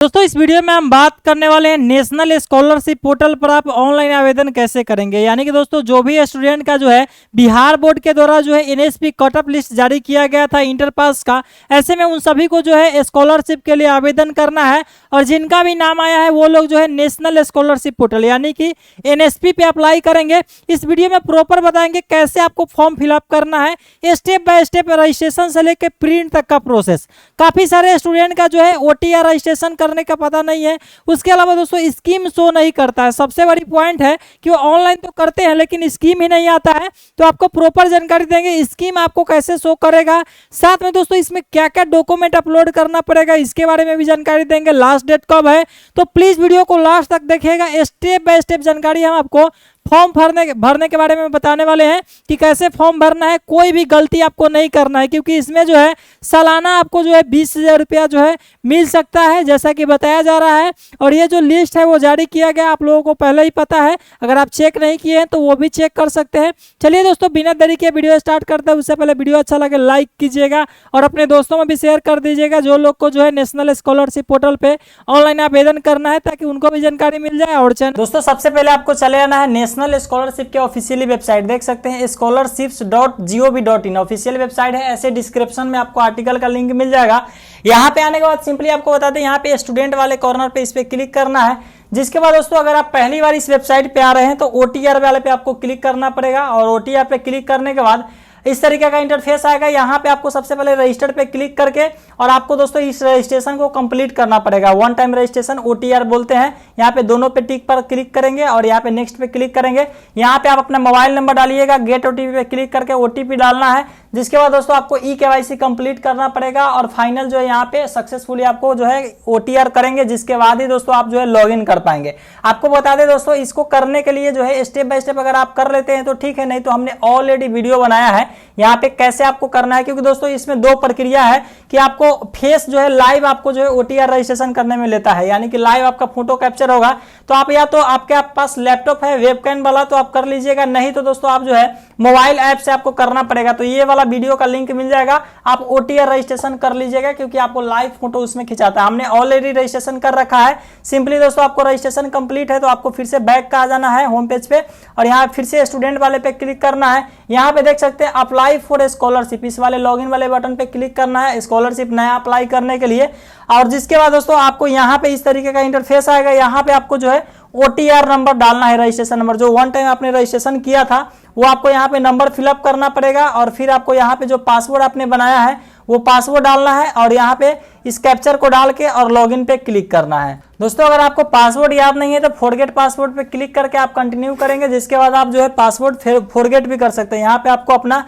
दोस्तों इस वीडियो में हम बात करने वाले हैं नेशनल स्कॉलरशिप पोर्टल पर आप ऑनलाइन आवेदन कैसे करेंगे। यानी कि दोस्तों जो भी स्टूडेंट का जो है बिहार बोर्ड के द्वारा जो है एनएसपी कट ऑफ लिस्ट जारी किया गया था इंटर पास का, ऐसे में उन सभी को जो है स्कॉलरशिप के लिए आवेदन करना है और जिनका भी नाम आया है वो लोग जो है नेशनल स्कॉलरशिप पोर्टल यानी कि एनएसपी पे अप्लाई करेंगे। इस वीडियो में प्रॉपर बताएंगे कैसे आपको फॉर्म फिलअप करना है, स्टेप बाय स्टेप रजिस्ट्रेशन से लेकर प्रिंट तक का प्रोसेस। काफी सारे स्टूडेंट का जो है ओटीआर रजिस्ट्रेशन करने का पता नहीं है। उसके अलावा दोस्तों स्कीम शो नहीं करता है। सबसे बड़ी पॉइंट है कि वो ऑनलाइन तो करते हैं लेकिन स्कीम ही नहीं आता है। तो आपको प्रॉपर जानकारी देंगे स्कीम आपको कैसे शो करेगा, साथ में दोस्तों इसमें क्या क्या डॉक्यूमेंट अपलोड करना पड़ेगा इसके बारे में भी जानकारी देंगे। लास्ट डेट कब है तो प्लीज वीडियो को लास्ट तक देखिएगा। स्टेप बाय स्टेप जानकारी हम आपको फॉर्म भरने के बारे में बताने वाले हैं कि कैसे फॉर्म भरना है। कोई भी गलती आपको नहीं करना है क्योंकि इसमें जो है सालाना आपको जो है 20,000 रुपया जो है मिल सकता है जैसा कि बताया जा रहा है। और ये जो लिस्ट है वो जारी किया गया आप लोगों को पहले ही पता है, अगर आप चेक नहीं किए हैं तो वो भी चेक कर सकते हैं। चलिए दोस्तों बिना देरी के वीडियो स्टार्ट करते हैं। उससे पहले वीडियो अच्छा लगे लाइक कीजिएगा और अपने दोस्तों में भी शेयर कर दीजिएगा जो लोग को जो है नेशनल स्कॉलरशिप पोर्टल पे ऑनलाइन आवेदन करना है ताकि उनको भी जानकारी मिल जाए। और दोस्तों सबसे पहले आपको चले आना है नेशनल स्कॉलरशिप के ऑफिशियली वेबसाइट, देख सकते हैं scholarships.gov.in ऑफिशियल वेबसाइट है। ऐसे डिस्क्रिप्शन में आपको आर्टिकल का लिंक मिल जाएगा। यहाँ पे आने के बाद सिंपली आपको बता दें यहाँ पे स्टूडेंट वाले कॉर्नर पे इस पे क्लिक करना है। जिसके बाद दोस्तों अगर आप पहली बार इस वेबसाइट पे आ रहे हैं तो ओटीआर वाले पे आपको क्लिक करना पड़ेगा और ओटीआर पे क्लिक करने के बाद इस तरीके का इंटरफेस आएगा। यहाँ पे आपको सबसे पहले रजिस्टर पे क्लिक करके और आपको दोस्तों इस रजिस्ट्रेशन को कंप्लीट करना पड़ेगा। वन टाइम रजिस्ट्रेशन ओटीआर बोलते हैं। यहाँ पे दोनों पे टिक पर क्लिक करेंगे और यहाँ पे नेक्स्ट पे क्लिक करेंगे। यहाँ पे आप अपना मोबाइल नंबर डालिएगा, गेट ओटीपी पे क्लिक करके ओटीपी डालना है। जिसके बाद दोस्तों आपको ई-केवाईसी कंप्लीट करना पड़ेगा और फाइनल जो है यहाँ पे सक्सेसफुली आपको जो है ओटीआर करेंगे। जिसके बाद ही दोस्तों आप जो है लॉगिन कर पाएंगे। आपको बता दें दोस्तों इसको करने के लिए जो है स्टेप बाय स्टेप अगर आप कर लेते हैं तो ठीक है, नहीं तो हमने ऑलरेडी वीडियो बनाया है यहाँ पे कैसे आपको करना है। क्योंकि दोस्तों इसमें दो प्रक्रिया है कि आपको फेस जो है लाइव आपको जो है ओटीआर रजिस्ट्रेशन करने में लेता है, यानी कि लाइव आपका फोटो कैप्चर होगा। तो आप या तो आपके पास लैपटॉप है वेबकैम वाला तो आप कर लीजिएगा, नहीं तो दोस्तों आप जो है मोबाइल ऐप से आपको करना पड़ेगा। तो ये वाला वीडियो का लिंक मिल जाएगा, आप ओटीआर रजिस्ट्रेशन कर लीजिएगा क्योंकि आपको लाइव फोटो उसमें खिंचाता है। हमने ऑलरेडी रजिस्ट्रेशन कर रखा है। सिंपली दोस्तों आपको रजिस्ट्रेशन कंप्लीट है तो आपको फिर से बैक का आ जाना है होम पेज पे और यहाँ फिर से स्टूडेंट वाले पे क्लिक करना है। यहाँ पे देख सकते हैं अप्लाई फॉर स्कॉलरशिप, इस वाले लॉगिन वाले बटन पे क्लिक करना है स्कॉलरशिप नया अप्लाई करने के लिए। और जिसके बाद दोस्तों आपको यहाँ पे इस तरीके का इंटरफेस आएगा। यहाँ पे आपको जो है ओटीआर नंबर डालना है, रजिस्ट्रेशन नंबर जो वन टाइम आपने रजिस्ट्रेशन किया था वो आपको यहाँ पे नंबर फिलअप करना पड़ेगा और फिर आपको यहाँ पे जो पासवर्ड आपने बनाया है वो पासवर्ड डालना है और यहाँ पे इस कैप्चर को डाल के और लॉगिन पे क्लिक करना है। दोस्तों अगर आपको पासवर्ड याद नहीं है तो फॉरगेट पासवर्ड पे क्लिक करके आप कंटिन्यू करेंगे। जिसके बाद आप जो है पासवर्ड फॉरगेट भी कर सकते हैं। यहाँ पे आपको अपना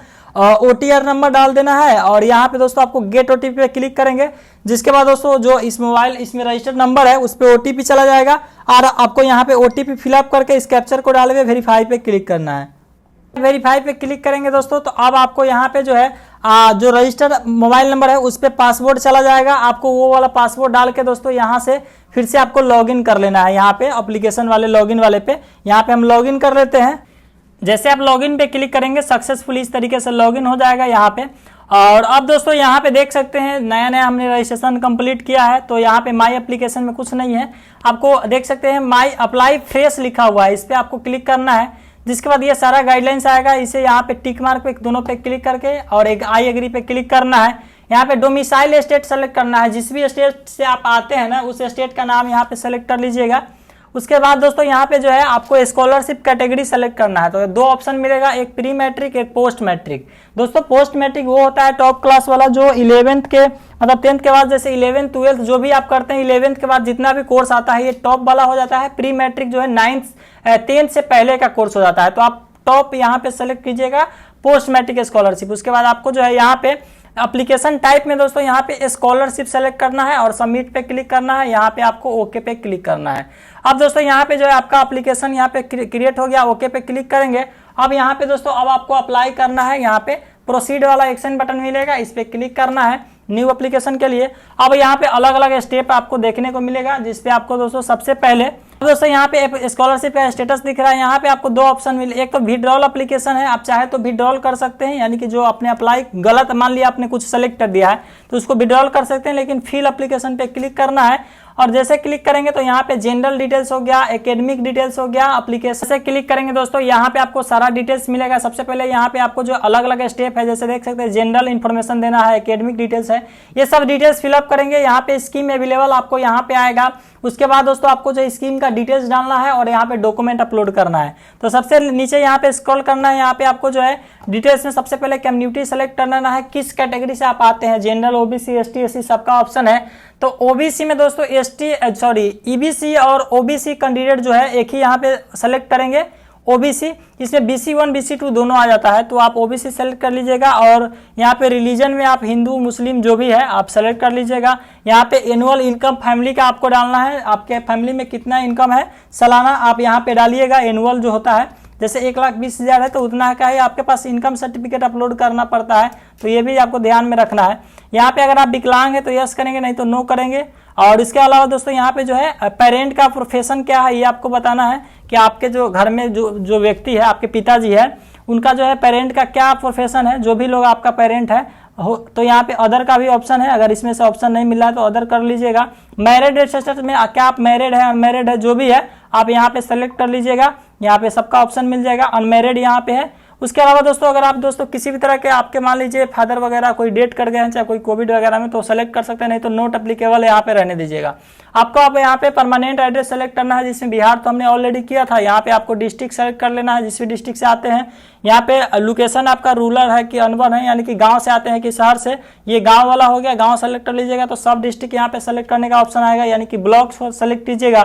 ओटीआर नंबर डाल देना है और यहाँ पे दोस्तों आपको गेट ओटीपी पे क्लिक करेंगे। जिसके बाद दोस्तों जो इस मोबाइल इसमें रजिस्टर्ड नंबर है उस पे ओटीपी चला जाएगा और आपको यहाँ पे ओटीपी फिलअप करके इस कैप्चर को डाल के वेरीफाई पे क्लिक करना है। वेरीफाई पे क्लिक करेंगे दोस्तों तो अब आपको यहाँ पे जो है जो रजिस्टर्ड मोबाइल नंबर है उस पे पासवर्ड चला जाएगा। आपको वो वाला पासवर्ड डाल के दोस्तों यहाँ से फिर से आपको लॉगिन कर लेना है। यहाँ पे एप्लीकेशन वाले लॉगिन वाले पे यहाँ पे हम लॉगिन कर लेते हैं। जैसे आप लॉगिन पे क्लिक करेंगे सक्सेसफुली इस तरीके से लॉगिन हो जाएगा यहाँ पे। और अब दोस्तों यहाँ पे देख सकते हैं नया हमने रजिस्ट्रेशन कंप्लीट किया है। तो यहाँ पे माई एप्लीकेशन में कुछ नहीं है, आपको देख सकते हैं माई अप्लाई फ्रेश लिखा हुआ है, इस पे आपको क्लिक करना है। जिसके बाद ये सारा गाइडलाइंस आएगा, इसे यहाँ पे टिक मार्क पे दोनों पे क्लिक करके और एक आई एग्री पे क्लिक करना है। यहाँ पे डोमिसाइल स्टेट सेलेक्ट करना है, जिस भी स्टेट से आप आते हैं ना उस स्टेट का नाम यहाँ पे सेलेक्ट कर लीजिएगा। उसके बाद दोस्तों यहाँ पे जो है आपको स्कॉलरशिप कैटेगरी सेलेक्ट करना है। तो दो ऑप्शन मिलेगा, एक प्री मैट्रिक एक पोस्ट मैट्रिक। दोस्तों पोस्ट मैट्रिक वो होता है टॉप क्लास वाला जो 11th के मतलब 10th के बाद जैसे 11th 12th जो भी आप करते हैं 11th के बाद जितना भी कोर्स आता है ये टॉप वाला हो जाता है। प्री मैट्रिक जो है 10th से पहले का कोर्स हो जाता है। तो आप टॉप यहाँ पे सेलेक्ट कीजिएगा पोस्ट मैट्रिक स्कॉलरशिप। उसके बाद आपको जो है यहाँ पे एप्लीकेशन टाइप में दोस्तों यहाँ पे स्कॉलरशिप सेलेक्ट करना है और सबमिट पे क्लिक करना है। यहाँ पे आपको ओके पे क्लिक करना है। अब दोस्तों यहाँ पे जो है आपका एप्लीकेशन यहाँ पे क्रिएट हो गया, ओके पे क्लिक करेंगे। अब यहाँ पे दोस्तों अब आपको अप्लाई करना है। यहाँ पे प्रोसीड वाला एक्शन बटन मिलेगा, इस पे क्लिक करना है न्यू एप्लीकेशन के लिए। अब यहाँ पे अलग अलग स्टेप आपको देखने को मिलेगा जिसपे आपको दोस्तों सबसे पहले दोस्तों यहाँ पे स्कॉलरशिप का स्टेटस दिख रहा है। यहाँ पे आपको दो ऑप्शन मिले, एक तो विड्रॉल एप्लीकेशन है, आप चाहे तो विड्रॉल कर सकते हैं, यानी कि जो आपने अप्लाई गलत मान लिया आपने कुछ सेलेक्ट कर दिया है तो उसको विड्रॉल कर सकते हैं, लेकिन फिल एप्लीकेशन पे क्लिक करना है और जैसे क्लिक करेंगे तो यहाँ पे जनरल डिटेल्स हो गया, एकेडमिक डिटेल्स हो गया, एप्लीकेशन से क्लिक करेंगे दोस्तों यहाँ पे आपको सारा डिटेल्स मिलेगा। सबसे पहले यहाँ पे आपको जो अलग अलग स्टेप है जैसे देख सकते हैं जनरल इन्फॉर्मेशन देना है, एकेडमिक डिटेल्स है, ये सब डिटेल्स फिलअप करेंगे। यहाँ पे स्कीम अवेलेबल आपको यहाँ पे आएगा। उसके बाद दोस्तों आपको जो स्कीम का डिटेल्स डालना है और यहाँ पे डॉक्यूमेंट अपलोड करना है। तो सबसे नीचे यहाँ पे स्क्रॉल करना है, यहाँ पे आपको जो है डिटेल्स में सबसे पहले कम्युनिटी सेलेक्ट करना है, किस कैटेगरी से आप आते हैं, जनरल, ओबीसी, एसटी, एससी सबका ऑप्शन है। तो ओबीसी में दोस्तों ईबीसी और ओबीसी कैंडिडेट जो है एक ही यहाँ पे सेलेक्ट करेंगे ओबीसी, इसमें BC1 BC2 दोनों आ जाता है, तो आप ओबीसी सेलेक्ट कर लीजिएगा। और यहाँ पे रिलीजन में आप हिंदू मुस्लिम जो भी है आप सेलेक्ट कर लीजिएगा। यहाँ पे एनुअल इनकम फैमिली का आपको डालना है, आपके फैमिली में कितना इनकम है सालाना आप यहाँ पे डालिएगा। एनुअल जो होता है जैसे 1,20,000 है तो उतना का ही आपके पास इनकम सर्टिफिकेट अपलोड करना पड़ता है, तो ये भी आपको ध्यान में रखना है। यहाँ पे अगर आप विकलांग है तो यस करेंगे, नहीं तो नो करेंगे। और इसके अलावा दोस्तों यहाँ पे जो है पेरेंट का प्रोफेशन क्या है ये आपको बताना है कि आपके जो घर में जो व्यक्ति है, आपके पिताजी है, उनका जो है पेरेंट का क्या प्रोफेशन है, जो भी लोग आपका पेरेंट है हो। तो यहाँ पे अदर का भी ऑप्शन है, अगर इसमें से ऑप्शन नहीं मिल रहा है तो अदर कर लीजिएगा। मैरिड स्टेटस में क्या आप मैरिड है अनमैरिड है जो भी है आप यहाँ पे सेलेक्ट कर लीजिएगा, यहाँ पे सबका ऑप्शन मिल जाएगा। अनमैरिड यहाँ पे है। उसके अलावा दोस्तों अगर आप दोस्तों किसी भी तरह के आपके मान लीजिए फादर वगैरह कोई डेट कर गए हैं, चाहे कोई कोविड वगैरह में, तो सेलेक्ट कर सकते हैं, नहीं तो नोट एप्लीकेबल यहाँ पे रहने दीजिएगा। आपको आप यहाँ पे परमानेंट एड्रेस सेलेक्ट करना है, जिसमें बिहार तो हमने ऑलरेडी किया था। यहाँ पे आपको डिस्ट्रिक्ट सेलेक्ट कर लेना है, जिस भी डिस्ट्रिक्ट से आते हैं। यहाँ पे लोकेशन आपका रूरल है कि अर्बन है, यानी कि गाँव से आते हैं कि शहर से, ये गाँव वाला हो गया, गाँव सेलेक्ट कर लीजिएगा। तो सब डिस्ट्रिक्ट यहाँ पे सेलेक्ट करने का ऑप्शन आएगा, यानी कि ब्लॉक सेलेक्ट कीजिएगा,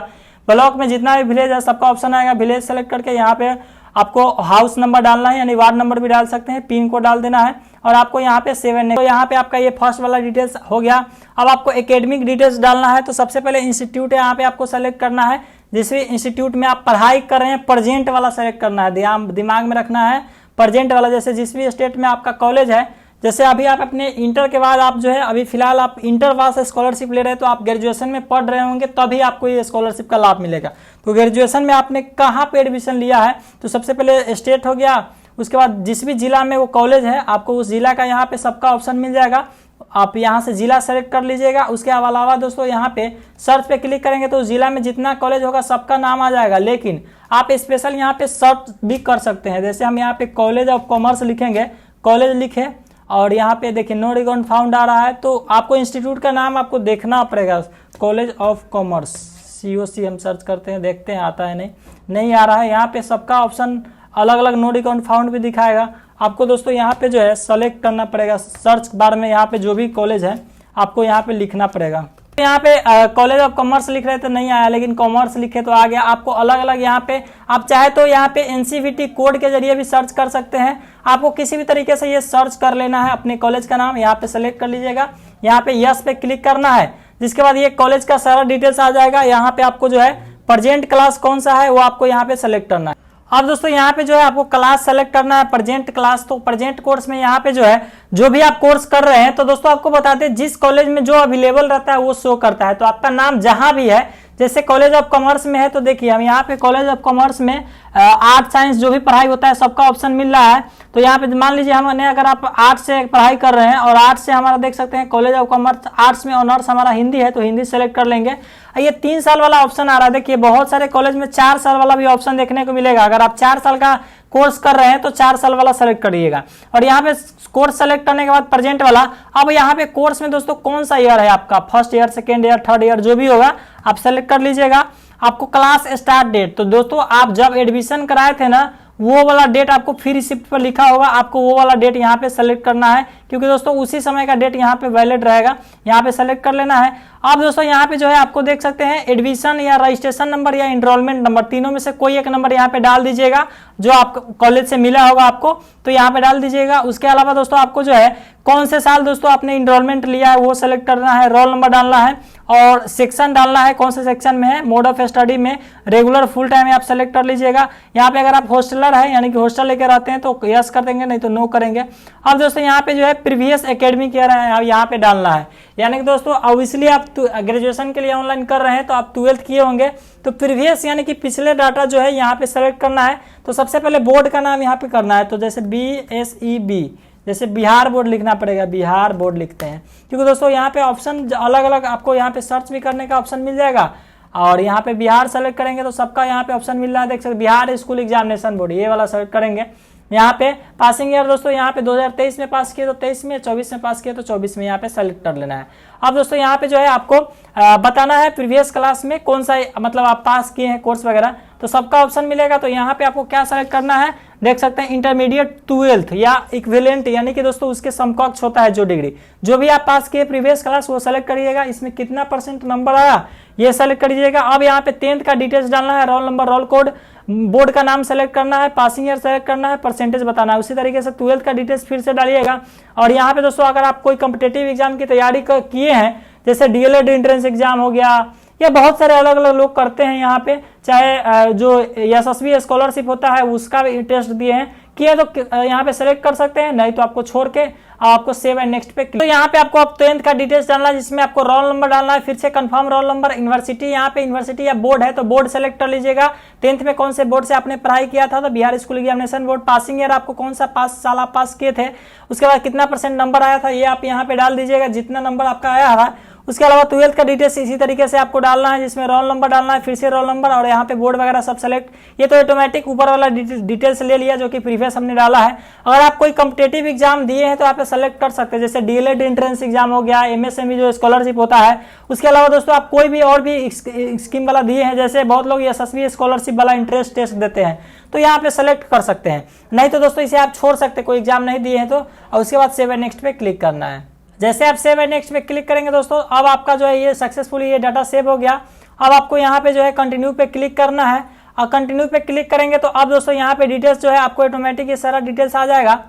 ब्लॉक में जितना भी विलेज है सबका ऑप्शन आएगा। विलेज सेलेक्ट करके यहाँ पे आपको हाउस नंबर डालना है, यानी वार्ड नंबर भी डाल सकते हैं, पिन कोड डाल देना है और आपको यहाँ पे 7 तो यहाँ पे आपका ये फर्स्ट वाला डिटेल्स हो गया। अब आपको एकेडमिक डिटेल्स डालना है, तो सबसे पहले इंस्टीट्यूट है यहाँ पे आपको सेलेक्ट करना है, जिस भी इंस्टीट्यूट में आप पढ़ाई कर रहे हैं प्रेजेंट वाला सेलेक्ट करना है, दिमाग में रखना है प्रेजेंट वाला। जैसे जिस भी स्टेट में आपका कॉलेज है, जैसे अभी आप अपने इंटर के बाद आप जो है अभी फिलहाल आप इंटर पास स्कॉलरशिप ले रहे हैं, तो आप ग्रेजुएशन में पढ़ रहे होंगे तभी आपको ये स्कॉलरशिप का लाभ मिलेगा। तो ग्रेजुएशन में आपने कहाँ पे एडमिशन लिया है, तो सबसे पहले स्टेट हो गया, उसके बाद जिस भी जिला में वो कॉलेज है आपको उस जिला का यहाँ पे सबका ऑप्शन मिल जाएगा, आप यहाँ से जिला सेलेक्ट कर लीजिएगा। उसके अलावा दोस्तों यहाँ पे सर्च पे क्लिक करेंगे तो जिला में जितना कॉलेज होगा सबका नाम आ जाएगा, लेकिन आप स्पेशल यहाँ पे सर्च भी कर सकते हैं। जैसे हम यहाँ पे कॉलेज ऑफ कॉमर्स लिखेंगे, कॉलेज लिखे और यहाँ पे देखिए नो रिकॉर्ड फाउंड आ रहा है, तो आपको इंस्टीट्यूट का नाम आपको देखना पड़ेगा, कॉलेज ऑफ कॉमर्स COC हम सर्च करते हैं, देखते हैं आता है नहीं आ रहा है। यहाँ पे सबका ऑप्शन अलग अलग नो रिकॉर्ड फाउंड भी दिखाएगा आपको। दोस्तों यहाँ पे जो है सेलेक्ट करना पड़ेगा, सर्च बार में यहाँ पे जो भी कॉलेज है आपको यहाँ पे लिखना पड़ेगा। यहाँ पे कॉलेज ऑफ कॉमर्स लिख रहे तो नहीं आया, लेकिन कॉमर्स लिखे तो आ गया। आपको अलग अलग यहाँ पे आप चाहे तो यहाँ पे NCVT कोड के जरिए भी सर्च कर सकते हैं। आपको किसी भी तरीके से ये सर्च कर लेना है अपने कॉलेज का नाम, यहाँ पे सेलेक्ट कर लीजिएगा, यहाँ पे यस पे क्लिक करना है, जिसके बाद ये कॉलेज का सारा डिटेल्स आ जाएगा। यहाँ पे आपको जो है प्रेजेंट क्लास कौन सा है वो आपको यहाँ पे सेलेक्ट करना है। अब दोस्तों यहाँ पे जो है आपको क्लास सेलेक्ट करना है, प्रेजेंट क्लास। तो प्रेजेंट कोर्स में यहाँ पे जो है जो भी आप कोर्स कर रहे हैं, तो दोस्तों आपको बताते हैं जिस कॉलेज में जो अवेलेबल रहता है वो शो करता है। तो आपका नाम जहां भी है, जैसे कॉलेज ऑफ कॉमर्स में है तो देखिए हम यहाँ पे कॉलेज ऑफ कॉमर्स में आर्ट साइंस जो भी पढ़ाई होता है सबका ऑप्शन मिल रहा है। तो यहाँ पे मान लीजिए हमने अगर आप आर्ट से पढ़ाई कर रहे हैं और आर्ट से हमारा देख सकते हैं कॉलेज ऑफ कॉमर्स, आर्ट्स में ऑनर्स हमारा हिंदी है तो हिंदी सेलेक्ट कर लेंगे। ये 3 साल वाला ऑप्शन आ रहा है, देखिए बहुत सारे कॉलेज में 4 साल वाला भी ऑप्शन देखने को मिलेगा। अगर आप 4 साल का कोर्स कर रहे हैं तो 4 साल वाला सेलेक्ट करिएगा। और यहाँ पे कोर्स सेलेक्ट करने के बाद प्रेजेंट वाला, अब यहाँ पे कोर्स में दोस्तों कौन सा ईयर है आपका, first year, second year, third year, जो भी होगा आप सेलेक्ट कर लीजिएगा। आपको क्लास स्टार्ट डेट, तो दोस्तों आप जब एडमिशन कराए थे ना वो वाला डेट आपको फ्री रिसिप्ट पर लिखा होगा, आपको वो वाला डेट यहाँ पे सेलेक्ट करना है, क्योंकि दोस्तों उसी समय का डेट यहाँ पे वैलिड रहेगा, यहाँ पे सेलेक्ट कर लेना है। अब दोस्तों यहाँ पे जो है आपको देख सकते हैं एडमिशन या रजिस्ट्रेशन नंबर या इनरोलमेंट नंबर, तीनों में से कोई एक नंबर यहाँ पे डाल दीजिएगा जो आप कॉलेज से मिला होगा आपको, तो यहाँ पे डाल दीजिएगा। उसके अलावा दोस्तों आपको जो है कौन से साल दोस्तों आपने इनरोलमेंट लिया है वो सेलेक्ट करना है, रोल नंबर डालना है और सेक्शन डालना है, कौन से सेक्शन में है, मोड ऑफ स्टडी में, रेगुलर, फुल टाइम आप सेलेक्ट कर लीजिएगा। यहाँ पे अगर आप हॉस्टलर है यानी कि हॉस्टल लेकर आते हैं तो यस कर देंगे, नहीं तो नो करेंगे। अब दोस्तों यहाँ पे जो है प्रीवियस एकेडमिक ईयर है यहाँ पे डालना है, यानी कि दोस्तों अब इसलिए आप ग्रेजुएशन के लिए ऑनलाइन कर रहे हैं तो आप 12th किए होंगे, तो प्रीवियस यानी कि पिछले डाटा जो है यहाँ पे सेलेक्ट करना है। तो सबसे पहले बोर्ड का नाम यहाँ पे करना है, तो जैसे BSEB जैसे बिहार बोर्ड लिखना पड़ेगा, बिहार बोर्ड लिखते हैं, क्योंकि दोस्तों यहाँ पे ऑप्शन अलग अलग आपको यहाँ पे सर्च भी करने का ऑप्शन मिल जाएगा। और यहाँ पे बिहार सेलेक्ट करेंगे तो सबका यहाँ पे ऑप्शन मिल रहा है, देख सकते बिहार स्कूल एग्जामिनेशन बोर्ड, ये वाला सेलेक्ट करेंगे। यहाँ पे पासिंग ईयर दोस्तों यहाँ पे 2023 में पास किए तो 23 में, 24 में पास किए तो 24 में यहाँ पे सेलेक्ट कर लेना है। अब दोस्तों यहाँ पे जो है आपको बताना है प्रीवियस क्लास में कौन सा मतलब आप पास किए हैं कोर्स वगैरह, तो सबका ऑप्शन मिलेगा। तो यहाँ पे आपको क्या सेलेक्ट करना है, देख सकते हैं इंटरमीडिएट 12th या इक्विवेलेंट, यानी कि दोस्तों उसके समकक्ष होता है जो डिग्री, जो भी आप पास किए प्रीवियस क्लास वो सेलेक्ट करिएगा। इसमें कितना % नंबर आया ये सेलेक्ट करिएगा। अब यहाँ पे 10th का डिटेल्स डालना है, roll number, roll code, board का नाम सेलेक्ट करना है, पासिंग ईयर सेलेक्ट करना है, परसेंटेज बताना है। उसी तरीके से 12th का डिटेल्स फिर से डालिएगा। और यहाँ पे दोस्तों अगर आप कोई कॉम्पिटिटिव एग्जाम की तैयारी किए हैं, जैसे डीएलएड एंट्रेंस एग्जाम हो गया, या बहुत सारे अलग अलग लोग करते हैं यहाँ पे, चाहे जो यशस्वी स्कॉलरशिप होता है उसका भी टेस्ट दिए हैं, किए तो यहाँ पे सेलेक्ट कर सकते हैं, नहीं तो आपको छोड़ के आपको सेव एंड नेक्स्ट पे तो यहाँ पे आपको अब 10th का डिटेल्स डालना है, जिसमें आपको रोल नंबर डालना है, फिर से कंफर्म रोल नंबर, यूनिवर्सिटी, यहाँ पे यूनिवर्सिटी या बोर्ड है तो बोर्ड सेलेक्ट कर लीजिएगा। 10th में कौन से बोर्ड से आपने पढ़ाई किया था, तो Bihar school examination board. Passing year आपको कौन सा साल आप पास किए थे, उसके बाद कितना % नंबर आया था ये आप यहाँ पे डाल दीजिएगा, जितना नंबर आपका आया था। उसके अलावा 12th का डिटेल्स इसी तरीके से आपको डालना है, जिसमें रोल नंबर डालना है, फिर से रोल नंबर और यहाँ पे बोर्ड वगैरह सब सेलेक्ट। ये तो ऑटोमेटिक ऊपर वाला डिटेल्स ले लिया जो कि प्रीवियस हमने डाला है। अगर आप कोई कॉम्पिटिटिव एग्जाम दिए हैं तो आप सेलेक्ट कर सकते हैं, जैसे डीएलएड एंट्रेंस एग्जाम हो गया, एमएसएमई जो स्कॉलरशिप होता है। उसके अलावा दोस्तों आप कोई भी और भी स्कीम वाला दिए हैं, जैसे बहुत लोग यशस्वी स्कॉलरशिप वाला इंट्रेंस टेस्ट देते हैं, तो यहाँ पे सेलेक्ट कर सकते हैं। नहीं तो दोस्तों इसे आप छोड़ सकते हैं, कोई एग्जाम नहीं दिए हैं तो। और उसके बाद सेव एंड नेक्स्ट पे क्लिक करना है। जैसे आप सेव एंड नेक्स्ट पे क्लिक करेंगे दोस्तों, अब आपका जो है ये सक्सेसफुली ये डाटा सेव हो गया। अब आपको यहाँ पे जो है कंटिन्यू पे क्लिक करना है, और कंटिन्यू पे क्लिक करेंगे तो अब दोस्तों यहाँ पे डिटेल्स जो है आपको ऑटोमेटिक ये सारा डिटेल्स आ जाएगा।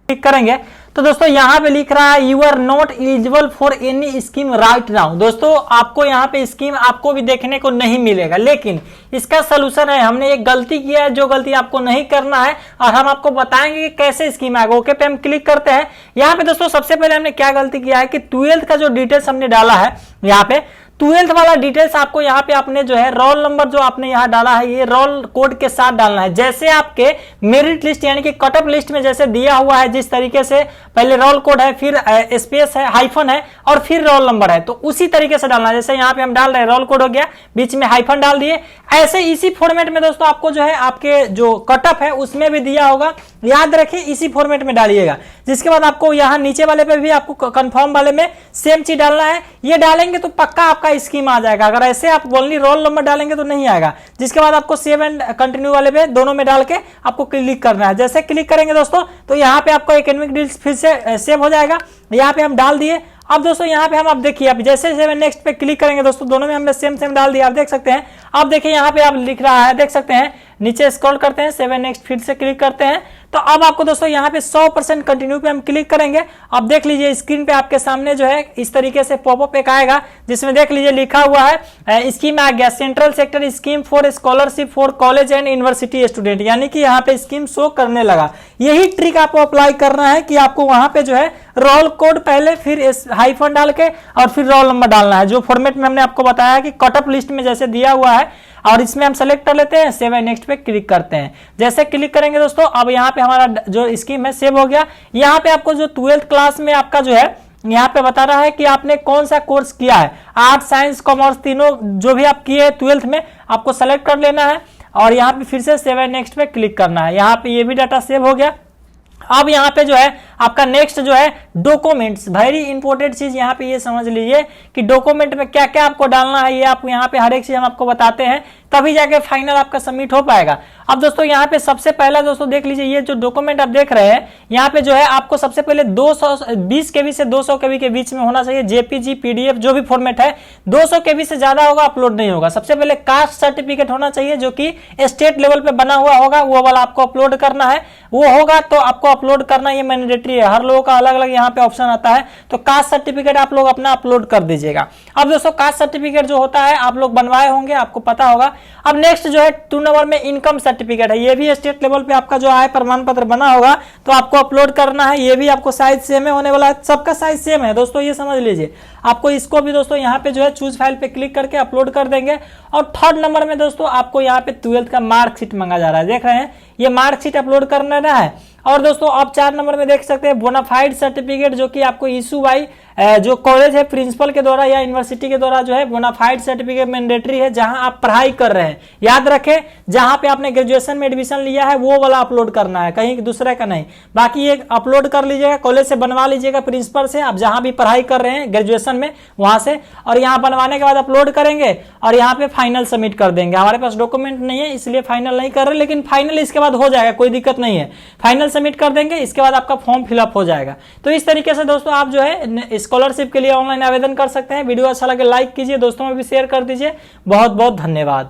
क्लिक करेंगे तो दोस्तों यहाँ पे लिख रहा है you are not eligible for any scheme right now. दोस्तों आपको यहाँ पे स्कीम आपको भी देखने को नहीं मिलेगा, लेकिन इसका सोल्यूशन है। हमने एक गलती किया है, जो गलती आपको नहीं करना है, और हम आपको बताएंगे कि कैसे स्कीम आएगा। ओके पे हम क्लिक करते हैं। यहाँ पे दोस्तों सबसे पहले हमने क्या गलती किया है कि 12th का जो डिटेल्स हमने डाला है, यहाँ पे 12th वाला डिटेल्स आपको यहाँ पे आपने जो है रोल नंबर जो आपने यहाँ डाला है ये रोल कोड के साथ डालना है। जैसे आपके मेरिट लिस्ट यानी कि कट ऑफ लिस्ट में जैसे दिया हुआ है, जिस तरीके से पहले रोल कोड है, फिर स्पेस है, हाइफन है और फिर रोल नंबर है, तो उसी तरीके से डालना है। जैसे यहाँ पे हम डाल रहे हैं रोल कोड हो गया, बीच में हाइफन डाल दिए, ऐसे इसी फॉर्मेट में दोस्तों आपको जो है आपके जो कट ऑफ है उसमें भी दिया होगा, याद रखिए इसी फॉर्मेट में डालिएगा। जिसके बाद आपको यहाँ नीचे वाले पे भी आपको कंफर्म वाले में सेम चीज डालना है। ये डालेंगे तो पक्का आपका स्कीम आ जाएगा। अगर ऐसे आप ओनली रोल नंबर डालेंगे तो नहीं आएगा। जिसके बाद आपको सेव एंड कंटिन्यू वाले पे दोनों में डाल के आपको क्लिक करना है। जैसे क्लिक करेंगे दोस्तों तो यहाँ पे आपको एकेडमिक डिटेल्स फिर से सेव हो जाएगा। यहाँ पे हम डाल दिए। अब दोस्तों यहाँ पे हम अब देखिए, अब जैसे सेव एंड नेक्स्ट पे क्लिक करेंगे दोस्तों, दोनों में हमने सेम डाल दिया। आप देख सकते हैं, अब देखिए यहाँ पे आप लिख रहा है, देख सकते हैं, नीचे स्क्रॉल करते हैं, सेव एंड नेक्स्ट फिर से क्लिक करते हैं। तो अब आपको दोस्तों यहाँ पे 100% कंटिन्यू पे हम क्लिक करेंगे। अब देख लीजिए स्क्रीन पे आपके सामने जो है इस तरीके से पॉपअप एक आएगा, जिसमें देख लीजिए लिखा हुआ है स्कीम आ गया, central sector scheme for scholarship for college and university student, यानी कि यहाँ पे स्कीम शो करने लगा। यही ट्रिक आपको अप्लाई करना है कि आपको वहां पे जो है रोल कोड पहले, फिर हाइफन डाल के और फिर रोल नंबर डालना है, जो फॉर्मेट में हमने आपको बताया कि कट ऑफ लिस्ट में जैसे दिया हुआ है। और इसमें हम सेलेक्ट कर लेते हैं, सेव एंड नेक्स्ट पे क्लिक करते हैं। जैसे क्लिक करेंगे दोस्तों, अब यहाँ पे हमारा जो स्कीम है सेव हो गया। यहाँ पे आपको जो 12th क्लास में आपका जो है यहाँ पे बता रहा है कि आपने कौन सा कोर्स किया है, आर्ट, साइंस, कॉमर्स, तीनों जो भी आप किए हैं 12th में आपको सेलेक्ट कर लेना है। और यहाँ पे फिर से सेव एंड नेक्स्ट पे क्लिक करना है। यहाँ पे ये भी डाटा सेव हो गया। अब यहाँ पे जो है आपका नेक्स्ट जो है डॉक्यूमेंट्स, वेरी इंपॉर्टेंट चीज यहाँ पे ये समझ लीजिए कि डॉक्यूमेंट में क्या क्या आपको डालना है, ये आप यहाँ पे हर एक चीज हम आपको बताते हैं, तभी जाके फाइनल आपका सबमिट हो पाएगा। अब दोस्तों यहाँ पे सबसे पहला दोस्तों देख लीजिए, ये जो डॉक्यूमेंट आप देख रहे हैं यहाँ पे जो है आपको सबसे पहले 220 KB से 200 KB के बीच में होना चाहिए, जेपीजी, पीडीएफ जो भी फॉर्मेट है। 200 KB से ज्यादा होगा अपलोड नहीं होगा। सबसे पहले कास्ट सर्टिफिकेट होना चाहिए, जो कि स्टेट लेवल पे बना हुआ होगा, वो वाला आपको अपलोड करना है। वो होगा तो आपको अपलोड करना ये मैंडेटरी है, हर लोगों का अलग अलग यहाँ पे ऑप्शन आता है। तो कास्ट सर्टिफिकेट आप लोग अपना अपलोड कर दीजिएगा। अब दोस्तों कास्ट सर्टिफिकेट जो होता है आप लोग बनवाए होंगे, आपको पता होगा। अब नेक्स्ट जो है 2 नंबर में इनकम सर्टिफिकेट है, ये भी स्टेट लेवल पे आपका जो आय प्रमाण पत्र बना होगा तो आपको अपलोड करना है। ये भी आपको साइज सेम है होने वाला है, सबका साइज सेम है दोस्तों, ये समझ लीजिए। आपको इसको भी दोस्तों यहाँ पे जो है चूज फाइल पे क्लिक करके अपलोड कर देंगे। और थर्ड नंबर में दोस्तों आपको यहाँ पे 12th का मार्कशीट मांगा जा रहा है, देख रहे हैं, ये मार्कशीट अपलोड करना है। और दोस्तों आप 4 नंबर में देख सकते हैं बोनाफाइड सर्टिफिकेट, जो कि आपको इशू बाई जो कॉलेज है प्रिंसिपल के द्वारा या यूनिवर्सिटी के द्वारा जो है बोनाफाइड सर्टिफिकेट मैंडेटरी है, जहां आप पढ़ाई कर रहे हैं। याद रखें, जहां पे आपने ग्रेजुएशन में एडमिशन लिया है वो वाला अपलोड करना है, कहीं दूसरे का नहीं। बाकी एक अपलोड कर लीजिएगा, कॉलेज से बनवा लीजिएगा, प्रिंसिपल से, आप जहां भी पढ़ाई कर रहे हैं ग्रेजुएशन में वहां से, और यहाँ बनवाने के बाद अपलोड करेंगे और यहाँ पे फाइनल सबमिट कर देंगे। हमारे पास डॉक्यूमेंट नहीं है इसलिए फाइनल नहीं कर रहे, लेकिन फाइनल इसके बाद हो जाएगा, कोई दिक्कत नहीं है। फाइनल सबमिट कर देंगे, इसके बाद आपका फॉर्म फिलअप हो जाएगा। तो इस तरीके से दोस्तों आप जो है स्कॉलरशिप के लिए ऑनलाइन आवेदन कर सकते हैं। वीडियो अच्छा लगे लाइक कीजिए, दोस्तों में भी शेयर कर दीजिए। बहुत बहुत धन्यवाद।